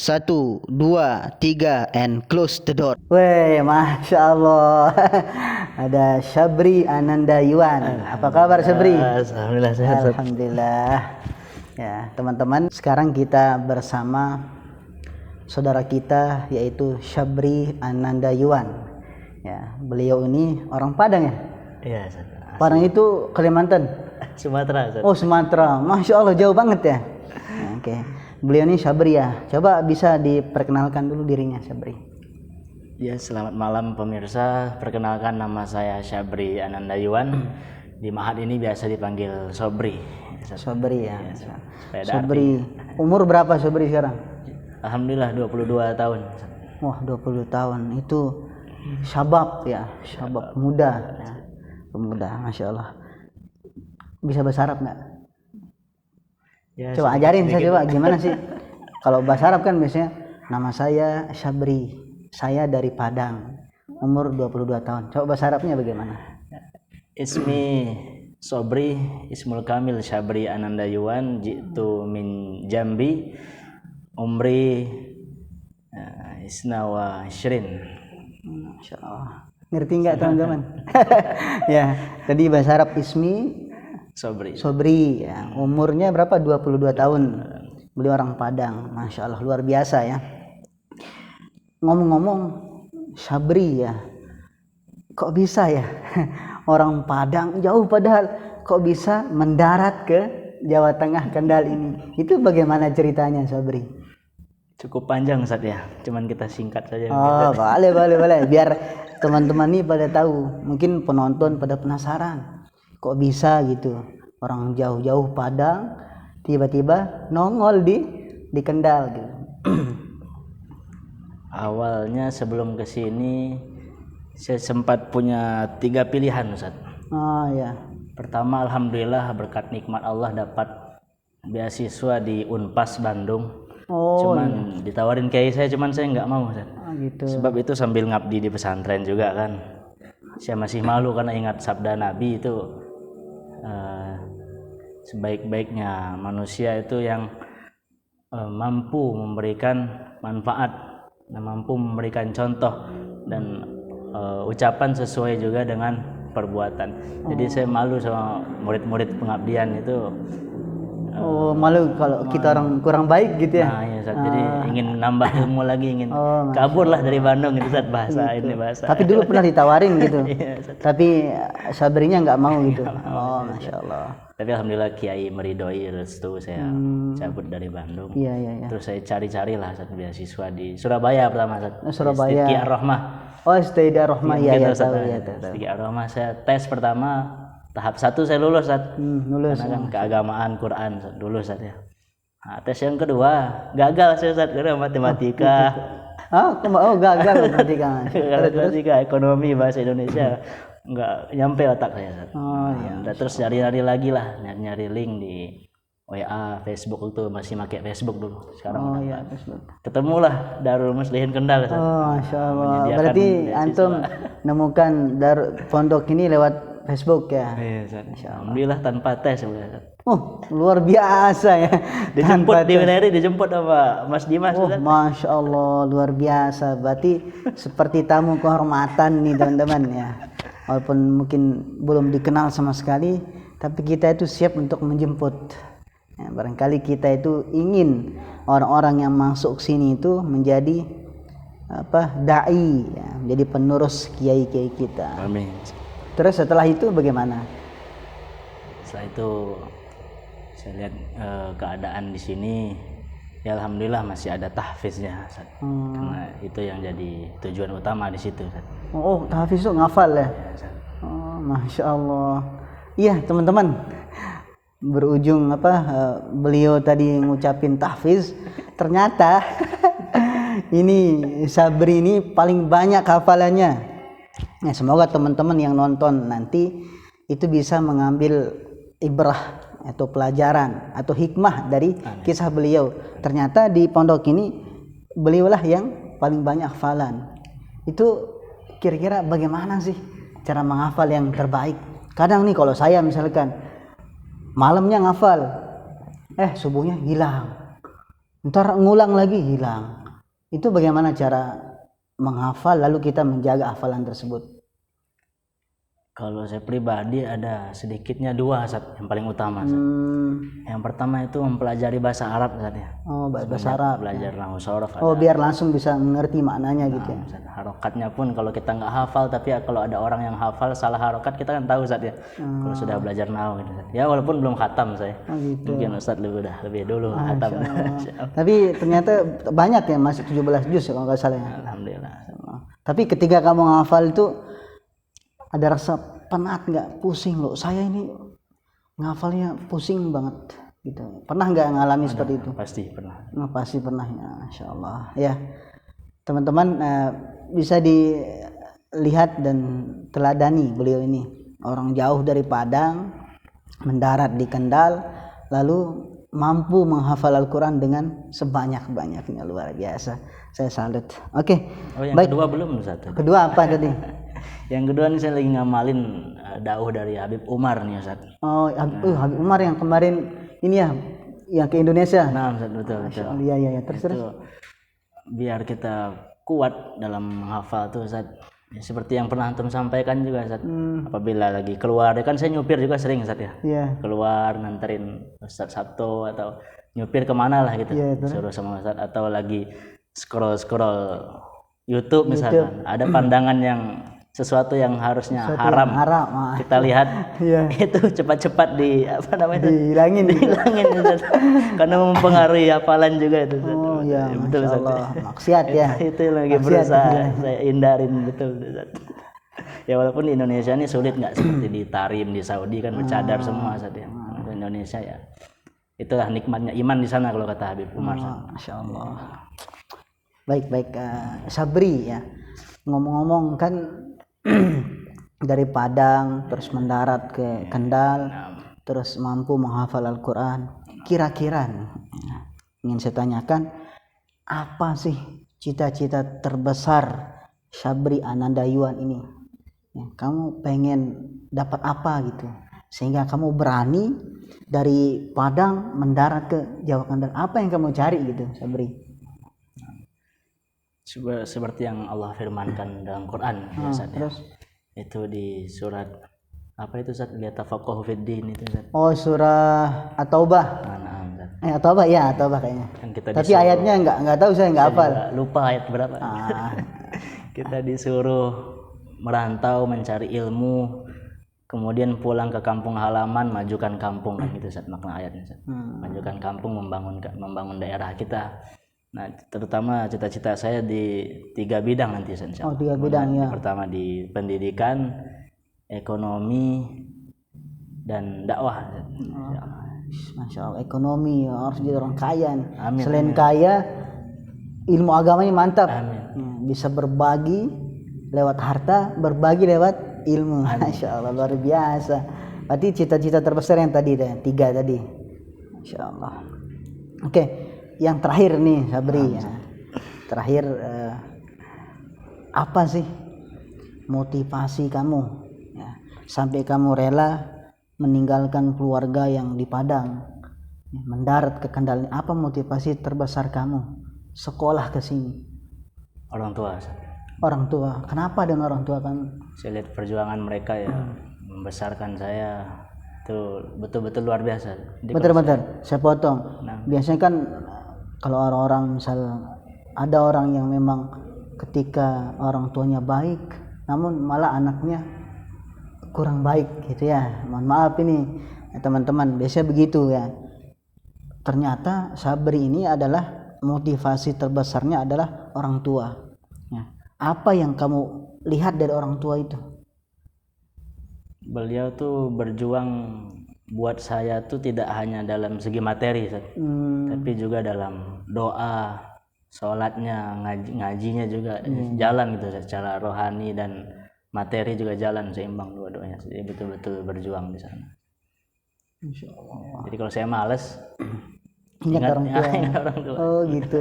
Satu, dua, tiga, and close the door. Weh, Masya Allah. Ada Syabri Ananda Yuan. Apa kabar Syabri? Alhamdulillah sehat. Alhamdulillah. Ya, teman-teman, sekarang kita bersama saudara kita yaitu Syabri Ananda Yuan. Ya, beliau ini orang Padang ya? Iya, Padang itu Kalimantan. Sumatera. Oh, Sumatera. Masya Allah, jauh banget ya. Ya, oke. Beliau ini Syabri ya. Coba bisa diperkenalkan dulu dirinya Syabri. Ya, selamat malam pemirsa. Perkenalkan, nama saya Syabri Ananda Yuan. Di Mahat ini biasa dipanggil Sobri. Syabri ya. Sobri. Umur berapa Syabri sekarang? Alhamdulillah 22 tahun. Wah, 20 tahun. Itu syabab ya, syabab muda ya. Pemuda, Masya Allah. Bisa bahasa Arab nggak? Ya, Coba ajarin saya coba gimana sih? Kalau bahasa Arab kan biasanya nama saya Syabri, saya dari Padang, umur 22 tahun. Coba bahasa Arabnya bagaimana? Ismi Sobri, Ismul Kamil Syabri Ananda Yuan, jitu min Jambi, umri isna wa syrin. Masya Allah. Ngerti nggak teman-teman? Ya, tadi bahasa Arab Ismi Sobri ya. Umurnya berapa? 22 tahun. Beliau orang Padang. Masya Allah, luar biasa ya. Ngomong-ngomong Syabri ya, kok bisa ya orang Padang jauh padahal kok bisa mendarat ke Jawa Tengah Kendal ini? Itu bagaimana ceritanya Syabri? Cukup panjang Ustaz ya, cuman kita singkat saja. Oh, boleh. Biar teman-teman nih pada tahu, mungkin penonton pada penasaran. Kok bisa gitu orang jauh-jauh Padang tiba-tiba nongol di Kendal gitu. Awalnya sebelum ke sini saya sempat punya 3 pilihan Ustaz. Oh ya. Pertama, alhamdulillah berkat nikmat Allah dapat beasiswa di Unpas Bandung. Oh, cuman ditawarin kiai saya, cuman saya nggak mau Ustaz. Gitu. Sebab itu sambil ngabdi di pesantren juga kan. Saya masih malu karena ingat sabda Nabi itu, sebaik-baiknya manusia itu yang mampu memberikan manfaat dan mampu memberikan contoh dan ucapan sesuai juga dengan perbuatan. Jadi saya malu sama murid-murid pengabdian itu. Malu kalau kita orang kurang baik gitu ya. Nah, iya, Ustaz. Jadi ingin nambah ilmu lagi, ingin kabur lah dari Bandung itu Ustaz, bahasa gitu. Ini bahasa. Tapi dulu pernah ditawarin gitu. Iya, tapi Sabrinya nggak mau gitu. Masya Allah. Tapi alhamdulillah kiai meridoi, restu saya cabut dari Bandung. Iya. Terus saya cari-cari lah Ustaz beasiswa di Surabaya pertama Ustaz. Surabaya. Istidqi Ar-Rahmah. Oh, Istidqi Ar-Rahmah ya tahu. Istidqi Ar-Rahmah saya tes pertama. Tahap 1 saya lulus Ustaz. Lulus. Karena kan keagamaan Quran dulu Ustaz ya. Nah, tes yang kedua gagal saya Ustaz karena matematika. Gagal matematika. Matematika, ekonomi, bahasa Indonesia enggak nyampe otak saya Ustaz. Terus nyari-nyari lagi lah, nyari link di WA, Facebook itu masih pakai Facebook dulu. Sekarang Facebook. Ketemulah Darul Muslihin Kendal Ustaz. Masya Allah. Berarti antum nemukan pondok ini lewat Facebook ya. Iya, alhamdulillah tanpa tes Ustaz. Luar biasa ya. Dijemput di Wineri, dijemput sama Mas Dimas. Masya Allah, luar biasa. Berarti seperti tamu kehormatan nih teman-teman ya. Walaupun mungkin belum dikenal sama sekali, tapi kita itu siap untuk menjemput. Ya, barangkali kita itu ingin orang-orang yang masuk sini itu menjadi dai ya, menjadi penerus kiai-kiai kita. Amin. Terus setelah itu bagaimana? Setelah itu saya lihat keadaan di sini, ya alhamdulillah masih ada tahfiznya, karena itu yang jadi tujuan utama di situ. Tahfiz itu ngafal ya? Masya Allah. Iya teman-teman, berujung beliau tadi ngucapin tahfiz, ternyata ini Sabri ini paling banyak hafalannya. Nah, semoga teman-teman yang nonton nanti itu bisa mengambil ibrah atau pelajaran atau hikmah dari kisah beliau. Ternyata di pondok ini beliaulah yang paling banyak hafalan. Itu kira-kira bagaimana sih cara menghafal yang terbaik? Kadang nih kalau saya misalkan malamnya ngafal, subuhnya hilang. Ntar ngulang lagi hilang. Itu bagaimana cara menghafal lalu kita menjaga hafalan tersebut? Kalau saya pribadi ada sedikitnya dua Ustaz, yang paling utama Ustaz. Yang pertama itu mempelajari bahasa Arab Ustaz ya. Oh, bahasa Arab. Belajar nahwu sorof. Oh, biar langsung bisa mengerti maknanya gitu ya. Ustaz, harokatnya pun kalau kita nggak hafal, tapi kalau ada orang yang hafal salah harokat kita kan tahu Ustaz ya. Kalau sudah belajar nahwu gitu Ustaz. Ya walaupun belum khatam saya. Oh, gitu. Mungkin Ustaz lebih dulu khatam. Tapi ternyata banyak ya, masih 17 juz ya, kalau nggak salah ya. Alhamdulillah. Tapi ketika kamu menghafal itu ada rasa penat nggak, pusing loh, saya ini ngafalnya pusing banget gitu. Pernah nggak ngalami seperti itu? Pasti pernah. Pasti pernah ya, Masya Allah ya. Teman-teman bisa dilihat dan teladani beliau ini, orang jauh dari Padang mendarat di Kendal lalu mampu menghafal Al-Quran dengan sebanyak-banyaknya, luar biasa. Saya salut. Oke. Oh, yang baik. kedua belum Ustaz. Kedua apa tadi? Yang kedua nih saya lagi ngamalin dakwah dari Habib Umar nih Ustaz. Oh, Habib Umar yang kemarin ini ya, yang ke Indonesia. Nah, Ustaz, betul. Iya. Terus. Biar kita kuat dalam menghafal tuh Ustaz. Ya, seperti yang pernah antum sampaikan juga Ustaz. Apabila lagi keluar, ya kan saya nyupir juga sering Ustaz ya. Iya. Keluar nganterin Ustaz Sabto atau nyupir kemana lah gitu. Iya, Suruh sama Ustaz, atau lagi scroll YouTube misalkan. Ada pandangan yang sesuatu yang harusnya haram. Kita lihat itu cepat-cepat dihilangin Ustaz. Karena mempengaruhi hafalan juga itu Ustaz. Oh iya, betul Ustaz. Maksiat ya. Itu yang lagi berusaha saya hindarin, betul Ustaz. Ya walaupun di Indonesia ini sulit, nggak seperti di Tarim di Saudi kan bercadar semua Ustaz ya. Di Indonesia ya itulah nikmatnya iman di sana kalau kata Habib Umar. Masya Allah. Baik Sabri ya. Ngomong-ngomong kan dari Padang terus mendarat ke Kendal, terus mampu menghafal Al-Quran. Kira-kira ingin saya tanyakan, apa sih cita-cita terbesar Sabri Anandayuan ini? Ya, kamu pengen dapat apa gitu sehingga kamu berani dari Padang mendarat ke Jawa Kendal? Apa yang kamu cari gitu, Sabri? Seperti yang Allah firmankan dalam Quran terus itu di surat apa itu Ustaz, liyatafaqahu fiddin itu Ustaz. Oh, surah At-Taubah. At-Taubah ya, At-Taubah kayaknya. Kan tapi ayatnya enggak tahu, saya enggak hafal. Lupa ayat berapa. Kita disuruh merantau mencari ilmu, kemudian pulang ke kampung halaman, majukan kampung kan gitu Ustaz, makna ayatnya Ustaz. Majukan kampung, membangun daerah kita. Nah, terutama cita-cita saya di 3 bidang nanti Ustaz. Oh, 3 bidang ya. Pertama di pendidikan, ekonomi, dan dakwah. Masya Allah, ekonomi harus jadi orang kaya. Amin, selain kaya, ilmu agamanya mantap. Amin. Bisa berbagi lewat harta, berbagi lewat ilmu. Masya Allah, luar biasa. Berarti cita-cita terbesar yang tadi 3 tadi. Masya Allah. Oke. Yang terakhir nih Sabri ya. Terakhir apa sih motivasi kamu ya, sampai kamu rela meninggalkan keluarga yang di Padang ya, mendarat ke Kendal? Apa motivasi terbesar kamu sekolah ke sini? Orang tua. Orang tua. Kenapa dengan orang tua kamu? Saya lihat perjuangan mereka ya, membesarkan saya itu betul-betul luar biasa. Bentar, saya potong. Biasanya kan kalau orang-orang misal ada orang yang memang ketika orang tuanya baik namun malah anaknya kurang baik gitu ya. Mohon maaf ini ya, teman-teman, biasanya begitu ya. Ternyata Sabri ini adalah motivasi terbesarnya adalah orang tua ya. Apa yang kamu lihat dari orang tua itu? Beliau tuh berjuang buat saya tuh tidak hanya dalam segi materi tapi juga dalam doa, sholatnya, ngajinya juga jalan gitu secara rohani dan materi juga jalan seimbang dua-duanya. Jadi betul-betul berjuang di sana. Insya Allah. Jadi kalau saya malas ingat orang tua. Oh gitu.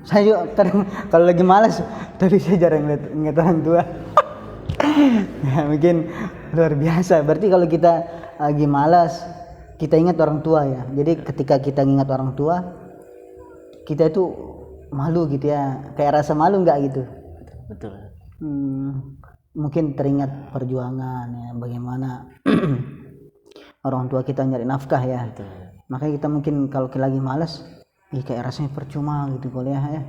Saya juga kalau lagi malas tapi saya jarang ingat orang tua. Ya, mungkin luar biasa. Berarti kalau kita lagi malas kita ingat orang tua ya. Jadi ketika kita ingat orang tua kita itu malu gitu ya, kayak rasa malu nggak gitu? Betul. Mungkin teringat perjuangan ya, bagaimana orang tua kita nyari nafkah ya. Betul. Makanya kita mungkin kalau lagi malas, kayak rasanya percuma gitu kuliah ya.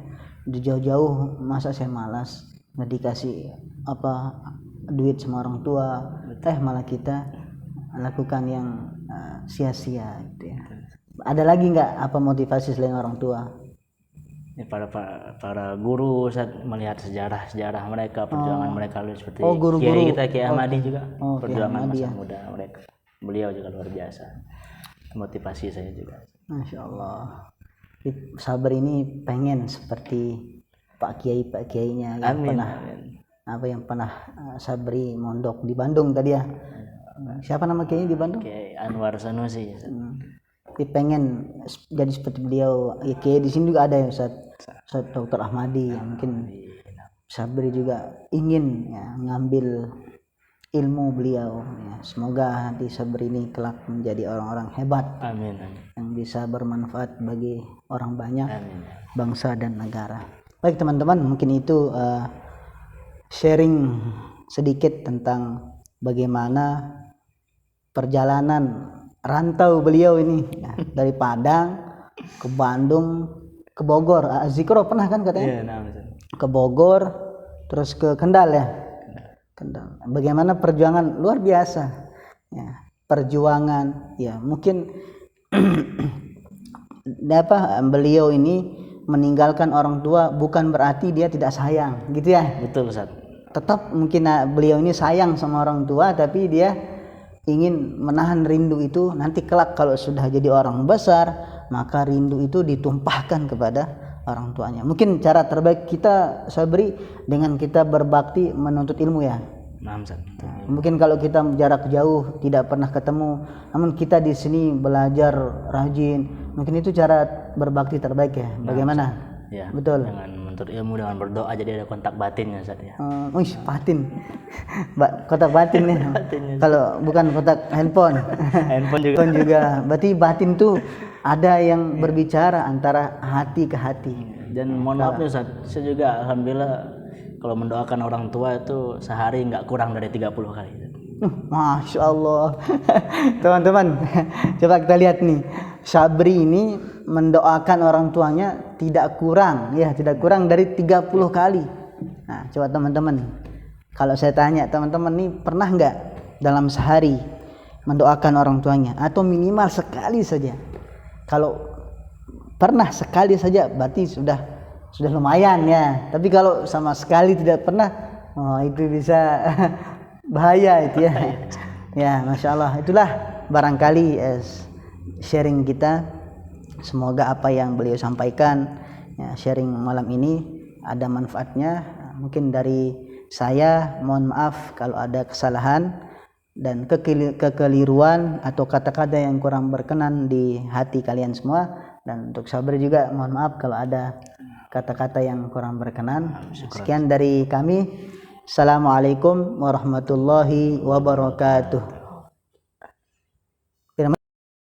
Jauh-jauh masa saya malas, nggak dikasih duit sama orang tua, malah kita lakukan yang sia-sia gitu ya. Ada lagi nggak apa motivasi selain orang tua? Ya, para guru saat melihat sejarah mereka, perjuangan mereka seperti guru-guru Kiai kita, Kiai Ahmadi juga, perjuangan Ahmadi, masa muda mereka. Beliau juga luar biasa, motivasi saya juga. Masya Allah. Sabar ini pengen seperti Pak Kiainya yang pernah Sabri mondok di Bandung tadi ya. Siapa nama Kiai di Bandung? Kiai Anwar Sanusi. Tapi pengen jadi seperti beliau. Kiai di sini juga ada ya Ustaz Dr. Ahmadi yang mungkin Sabri juga ingin ya, ngambil ilmu beliau ya. Semoga nanti Sabri ini kelak menjadi orang-orang hebat. Amin. Yang bisa bermanfaat bagi orang banyak. Amin. Bangsa dan negara. Baik teman-teman, mungkin itu sharing sedikit tentang bagaimana perjalanan rantau beliau ini ya, dari Padang ke Bandung ke Bogor. Zikro pernah kan katanya? Ke Bogor terus ke Kendal ya. Kendal. Bagaimana perjuangan luar biasa ya, perjuangan ya, mungkin beliau ini meninggalkan orang tua bukan berarti dia tidak sayang gitu ya. Betul Ustaz. Tetap mungkin beliau ini sayang sama orang tua, tapi dia ingin menahan rindu itu nanti kelak kalau sudah jadi orang besar, maka rindu itu ditumpahkan kepada orang tuanya. Mungkin cara terbaik kita Sabri dengan kita berbakti menuntut ilmu ya. Mungkin kalau kita jarak jauh tidak pernah ketemu, namun kita di sini belajar rajin, mungkin itu cara berbakti terbaik ya. Bagaimana? Ya, betul. Dengan menuntut ilmu, dengan berdoa, jadi ada kontak batinnya Ustaz ya. Batin. Kontak batin nih. Kalau bukan kontak handphone. Handphone juga. Berarti batin tuh ada yang berbicara antara hati ke hati. Dan mohon maaf nih Ustaz, saya juga alhamdulillah kalau mendoakan orang tua itu sehari nggak kurang dari 30 kali. Masya Allah. Teman-teman, coba kita lihat nih, Sabri ini mendoakan orang tuanya tidak kurang dari 30 kali. Nah, coba teman-teman, kalau saya tanya teman-teman nih, pernah nggak dalam sehari mendoakan orang tuanya atau minimal sekali saja? Kalau pernah sekali saja berarti sudah lumayan ya. Tapi kalau sama sekali tidak pernah, itu bisa bahaya itu ya. Ya, Masya Allah. Itulah barangkali sharing kita. Semoga apa yang beliau sampaikan ya, sharing malam ini ada manfaatnya. Mungkin dari saya mohon maaf kalau ada kesalahan dan kekeliruan atau kata-kata yang kurang berkenan di hati kalian semua. Dan untuk Sabri juga mohon maaf kalau ada kata-kata yang kurang berkenan. Sekian dari kami. Assalamualaikum warahmatullahi wabarakatuh.